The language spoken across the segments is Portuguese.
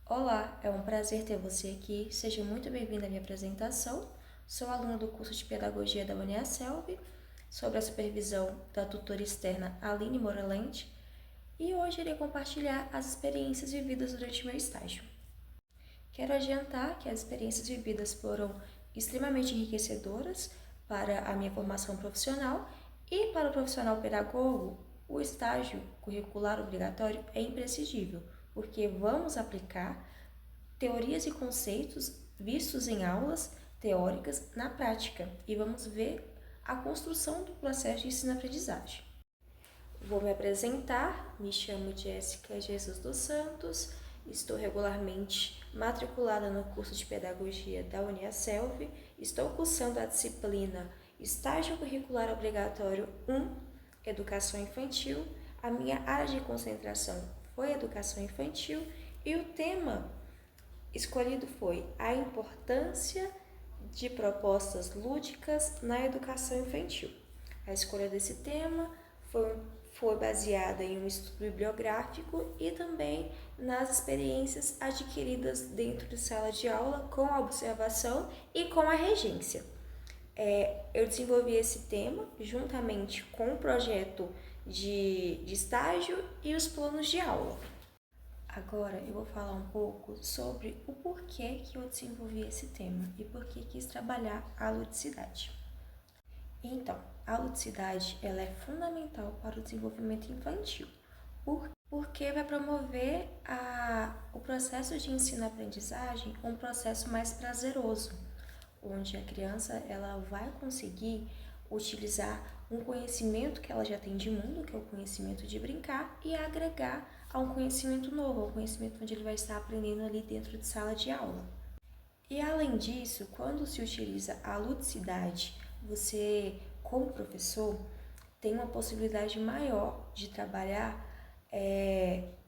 Olá, é um prazer ter você aqui. Seja muito bem-vindo à minha apresentação. Sou aluna do curso de Pedagogia da UniaSelv, sob a supervisão da tutora externa Aline Moralente, e hoje irei compartilhar as experiências vividas durante meu estágio. Quero adiantar que as experiências vividas foram extremamente enriquecedoras para a minha formação profissional e para o profissional pedagogo, o estágio curricular obrigatório é imprescindível, porque vamos aplicar teorias e conceitos vistos em aulas teóricas na prática e vamos ver a construção do processo de ensino-aprendizagem. Vou me apresentar, me chamo Jéssica Jesus dos Santos, estou regularmente matriculada no curso de Pedagogia da UniaSelv, estou cursando a disciplina Estágio Curricular Obrigatório 1, Educação Infantil, a minha área de concentração foi Educação Infantil e o tema escolhido foi a importância de propostas lúdicas na educação infantil. A escolha desse tema foi baseada em um estudo bibliográfico e também nas experiências adquiridas dentro de sala de aula com a observação e com a regência. Eu desenvolvi esse tema juntamente com o projeto de estágio e os planos de aula. Agora eu vou falar um pouco sobre o porquê que eu desenvolvi esse tema e por que quis trabalhar a ludicidade. Então, a ludicidade ela é fundamental para o desenvolvimento infantil, porque vai promover o processo de ensino-aprendizagem um processo mais prazeroso, onde a criança ela vai conseguir utilizar um conhecimento que ela já tem de mundo, que é o conhecimento de brincar, e agregar a um conhecimento novo, um conhecimento onde ele vai estar aprendendo ali dentro de sala de aula. E além disso, quando se utiliza a ludicidade, você, como professor, tem uma possibilidade maior de trabalhar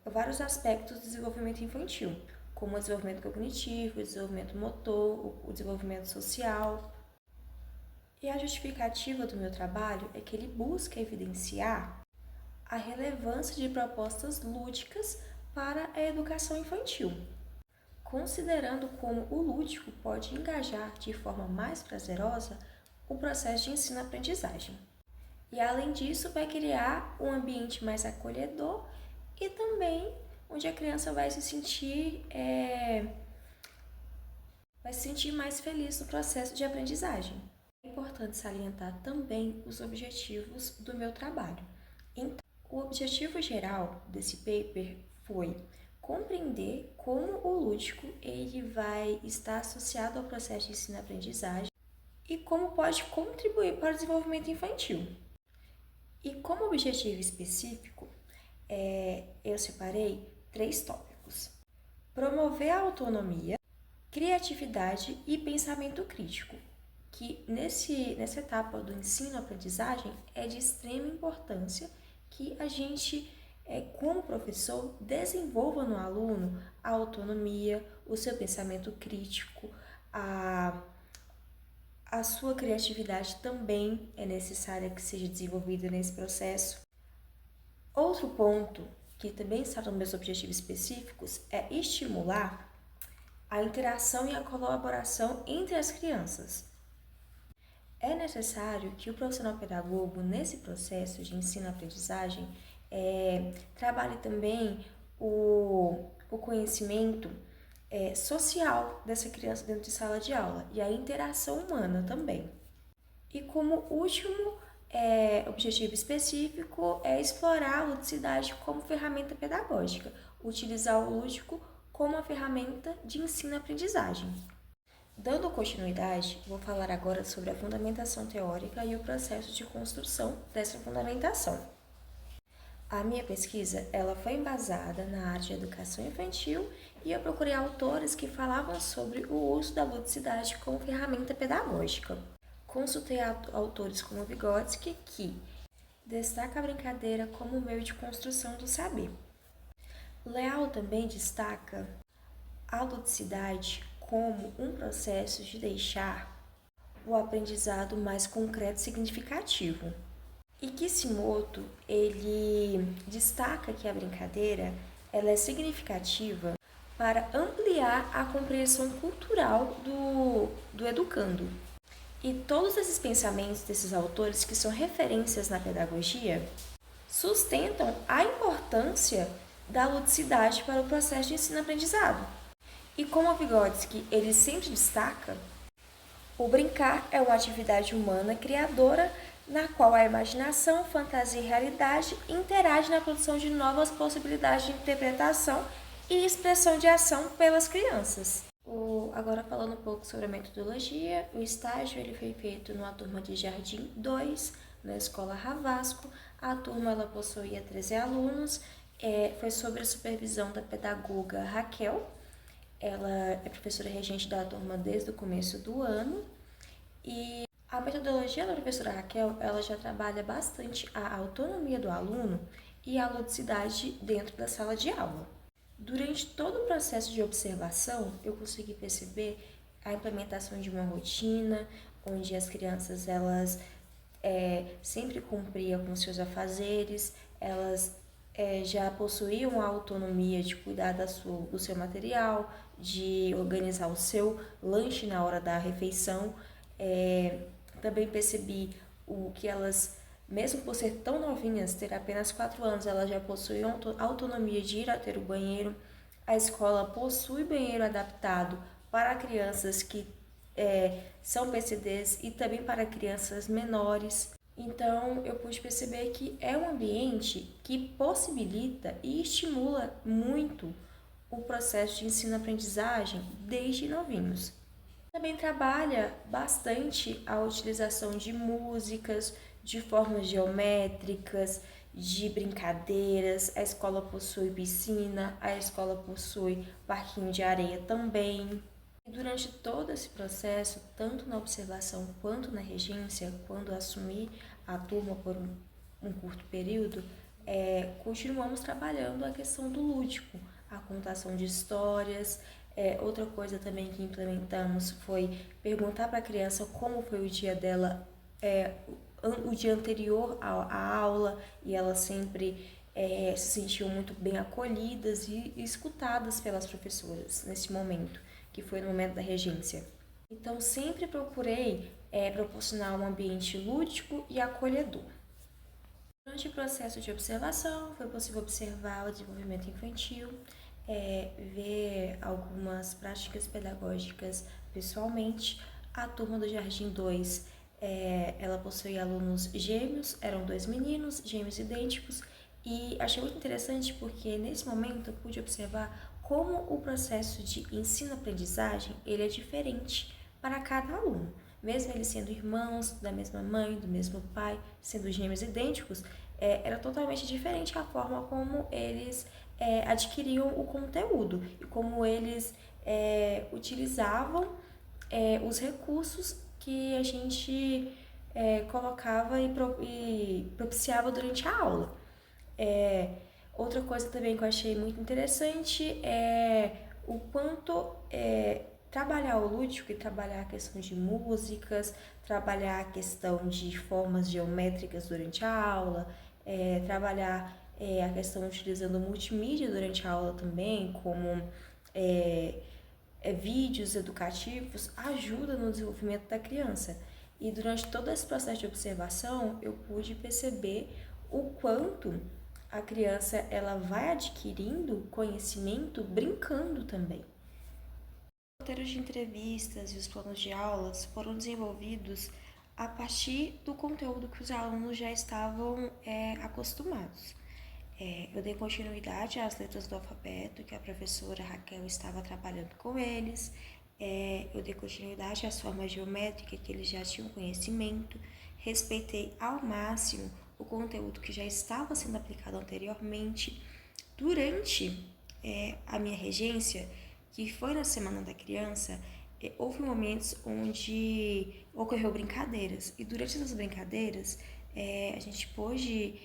vários aspectos do desenvolvimento infantil, como o desenvolvimento cognitivo, o desenvolvimento motor, o desenvolvimento social. E a justificativa do meu trabalho é que ele busca evidenciar a relevância de propostas lúdicas para a educação infantil, considerando como o lúdico pode engajar de forma mais prazerosa o processo de ensino-aprendizagem. E além disso, vai criar um ambiente mais acolhedor e também onde a criança vai se sentir mais feliz no processo de aprendizagem. É importante salientar também os objetivos do meu trabalho. Então, o objetivo geral desse paper foi compreender como o lúdico ele vai estar associado ao processo de ensino-aprendizagem e como pode contribuir para o desenvolvimento infantil. E como objetivo específico, eu separei 3 tópicos: promover a autonomia, criatividade e pensamento crítico, que nessa etapa do ensino-aprendizagem é de extrema importância que a gente, como professor, desenvolva no aluno a autonomia, o seu pensamento crítico, a sua criatividade também é necessária que seja desenvolvida nesse processo. Outro ponto que também está nos meus objetivos específicos é estimular a interação e a colaboração entre as crianças. É necessário que o profissional pedagogo, nesse processo de ensino-aprendizagem, trabalhe também o conhecimento social dessa criança dentro de sala de aula e a interação humana também. E como último objetivo específico é explorar a ludicidade como ferramenta pedagógica, utilizar o lúdico como uma ferramenta de ensino-aprendizagem. Dando continuidade, vou falar agora sobre a fundamentação teórica e o processo de construção dessa fundamentação. A minha pesquisa ela foi embasada na área de educação infantil e eu procurei autores que falavam sobre o uso da ludicidade como ferramenta pedagógica. Consultei autores como Vygotsky, que destaca a brincadeira como meio de construção do saber. Leal também destaca a ludicidade como um processo de deixar o aprendizado mais concreto e significativo. E Kishimoto, ele destaca que a brincadeira ela é significativa para ampliar a compreensão cultural do educando. E todos esses pensamentos desses autores, que são referências na pedagogia, sustentam a importância da ludicidade para o processo de ensino-aprendizado. E como o Vygotsky ele sempre destaca, o brincar é uma atividade humana criadora na qual a imaginação, fantasia e realidade interagem na produção de novas possibilidades de interpretação e expressão de ação pelas crianças. Agora falando um pouco sobre a metodologia, o estágio ele foi feito numa turma de Jardim 2, na Escola Ravasco. A turma ela possuía 13 alunos, foi sob a supervisão da pedagoga Raquel. Ela é professora regente da turma desde o começo do ano. E a metodologia da professora Raquel, ela já trabalha bastante a autonomia do aluno e a ludicidade dentro da sala de aula. Durante todo o processo de observação, eu consegui perceber a implementação de uma rotina, onde as crianças elas sempre cumpriam com seus afazeres, elas já possuíam a autonomia de cuidar do seu material, de organizar o seu lanche na hora da refeição. Também percebi que elas, mesmo por ser tão novinhas, ter apenas 4 anos, elas já possuíam autonomia de ir até o banheiro. A escola possui banheiro adaptado para crianças que são PCDs e também para crianças menores. Então, eu pude perceber que é um ambiente que possibilita e estimula muito o processo de ensino-aprendizagem desde novinhos. Também trabalha bastante a utilização de músicas, de formas geométricas, de brincadeiras. A escola possui piscina, a escola possui parquinho de areia também. E durante todo esse processo, tanto na observação quanto na regência, quando assumi a turma por um curto período, continuamos trabalhando a questão do lúdico, a contação de histórias. Outra coisa também que implementamos foi perguntar para a criança como foi o dia dela, o dia anterior à aula, e elas sempre se sentiam muito bem acolhidas e escutadas pelas professoras nesse momento, que foi no momento da regência. Então, sempre procurei proporcionar um ambiente lúdico e acolhedor. Durante o processo de observação, foi possível observar o desenvolvimento infantil, ver algumas práticas pedagógicas pessoalmente. A turma do Jardim 2, ela possuía alunos gêmeos, eram 2 meninos, gêmeos idênticos, e achei muito interessante porque nesse momento eu pude observar como o processo de ensino-aprendizagem ele é diferente para cada aluno. Mesmo eles sendo irmãos, da mesma mãe, do mesmo pai, sendo gêmeos idênticos, era totalmente diferente a forma como eles adquiriam o conteúdo e como eles utilizavam os recursos que a gente colocava e propiciava durante a aula. Outra coisa também que eu achei muito interessante é o quanto trabalhar o lúdico e trabalhar a questão de músicas, trabalhar a questão de formas geométricas durante a aula, trabalhar a questão utilizando multimídia durante a aula também, como vídeos educativos, ajuda no desenvolvimento da criança. E durante todo esse processo de observação, eu pude perceber o quanto a criança ela vai adquirindo conhecimento brincando também. Os roteiros de entrevistas e os planos de aulas foram desenvolvidos a partir do conteúdo que os alunos já estavam acostumados. Eu dei continuidade às letras do alfabeto, que a professora Raquel estava trabalhando com eles. Eu dei continuidade às formas geométricas, que eles já tinham conhecimento. Respeitei ao máximo o conteúdo que já estava sendo aplicado anteriormente. Durante a minha regência, que foi na Semana da Criança, houve momentos onde ocorreu brincadeiras. E durante essas brincadeiras, a gente pôde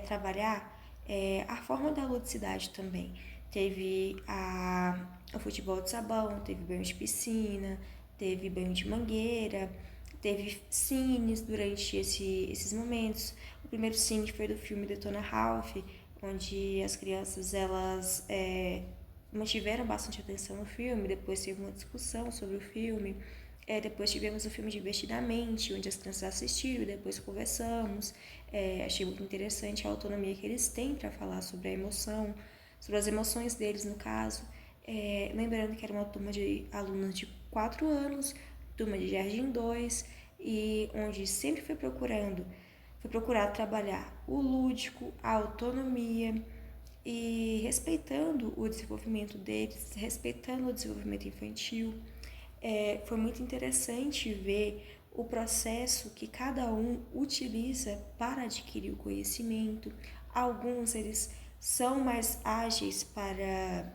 trabalhar a forma da ludicidade também. Teve o futebol de sabão, teve banho de piscina, teve banho de mangueira, teve cines durante esses momentos. O primeiro cine foi do filme Detona Ralph, onde as crianças elas mantiveram bastante atenção no filme. Depois teve uma discussão sobre o filme. Depois tivemos o filme Divertidamente, onde as crianças assistiram e depois conversamos. Achei muito interessante a autonomia que eles têm para falar sobre a emoção, sobre as emoções deles, no caso. Lembrando que era uma turma de alunos de 4 anos, turma de Jardim 2, e onde sempre foi procurado trabalhar o lúdico, a autonomia e respeitando o desenvolvimento deles, respeitando o desenvolvimento infantil. Foi muito interessante ver o processo que cada um utiliza para adquirir o conhecimento. Alguns eles são mais ágeis para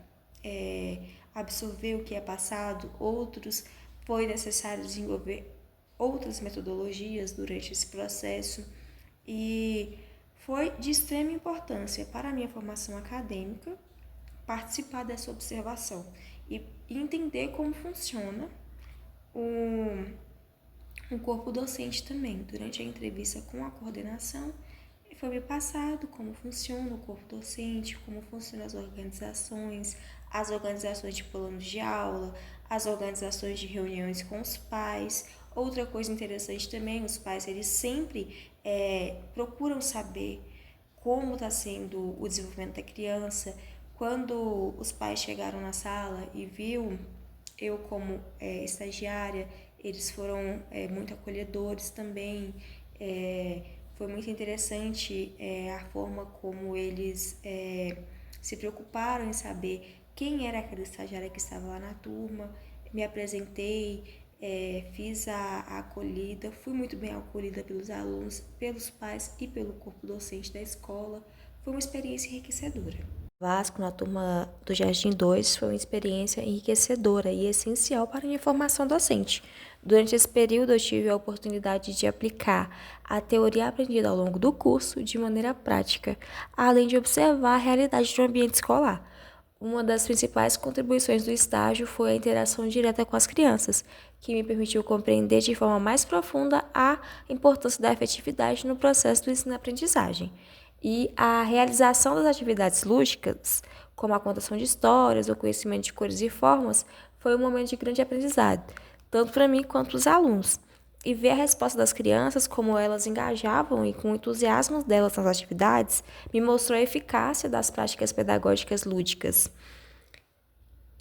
absorver o que é passado, outros foi necessário desenvolver outras metodologias durante esse processo, e foi de extrema importância para a minha formação acadêmica participar dessa observação e entender como funciona um corpo docente também. Durante a entrevista com a coordenação, foi me passado como funciona o corpo docente, como funcionam as organizações de planos de aula, as organizações de reuniões com os pais. Outra coisa interessante também, os pais eles sempre procuram saber como está sendo o desenvolvimento da criança. Quando os pais chegaram na sala e viu eu como estagiária, eles foram muito acolhedores também. Foi muito interessante a forma como eles se preocuparam em saber quem era aquela estagiária que estava lá na turma. Me apresentei, fiz a acolhida, fui muito bem acolhida pelos alunos, pelos pais e pelo corpo docente da escola. Foi uma experiência enriquecedora. Vasco, na turma do Jardim 2, foi uma experiência enriquecedora e essencial para a minha formação docente. Durante esse período, eu tive a oportunidade de aplicar a teoria aprendida ao longo do curso de maneira prática, além de observar a realidade do ambiente escolar. Uma das principais contribuições do estágio foi a interação direta com as crianças, que me permitiu compreender de forma mais profunda a importância da afetividade no processo do ensino-aprendizagem. E a realização das atividades lúdicas, como a contação de histórias, o conhecimento de cores e formas, foi um momento de grande aprendizado, tanto para mim quanto para os alunos. E ver a resposta das crianças, como elas engajavam e com o entusiasmo delas nas atividades, me mostrou a eficácia das práticas pedagógicas lúdicas.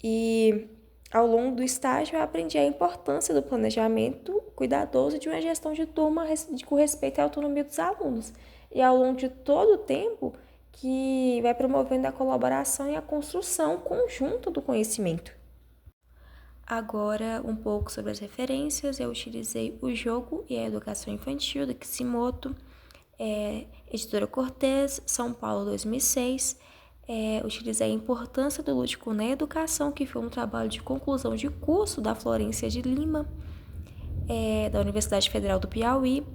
E ao longo do estágio, eu aprendi a importância do planejamento cuidadoso de uma gestão de turma com respeito à autonomia dos alunos. E ao longo de todo o tempo, que vai promovendo a colaboração e a construção conjunta do conhecimento. Agora, um pouco sobre as referências. Eu utilizei O Jogo e a Educação Infantil, do Kishimoto, Editora Cortez, São Paulo, 2006. Utilizei a Importância do Lúdico na Educação, que foi um trabalho de conclusão de curso da Florência de Lima, da Universidade Federal do Piauí.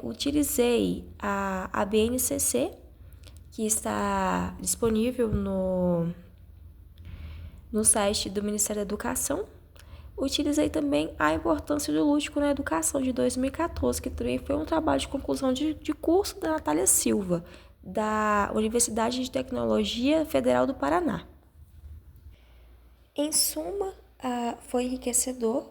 Utilizei a BNCC, que está disponível no site do Ministério da Educação. Utilizei também a Importância do Lúdico na Educação, de 2014, que também foi um trabalho de conclusão de curso da Natália Silva, da Universidade de Tecnologia Federal do Paraná. Em suma, foi enriquecedor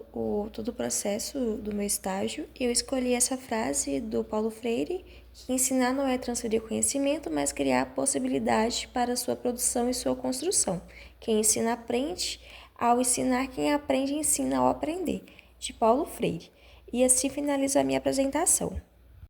todo o processo do meu estágio. Eu escolhi essa frase do Paulo Freire, que ensinar não é transferir conhecimento, mas criar possibilidade para sua produção e sua construção. Quem ensina aprende, ao ensinar quem aprende ensina ao aprender, de Paulo Freire. E assim finalizo a minha apresentação.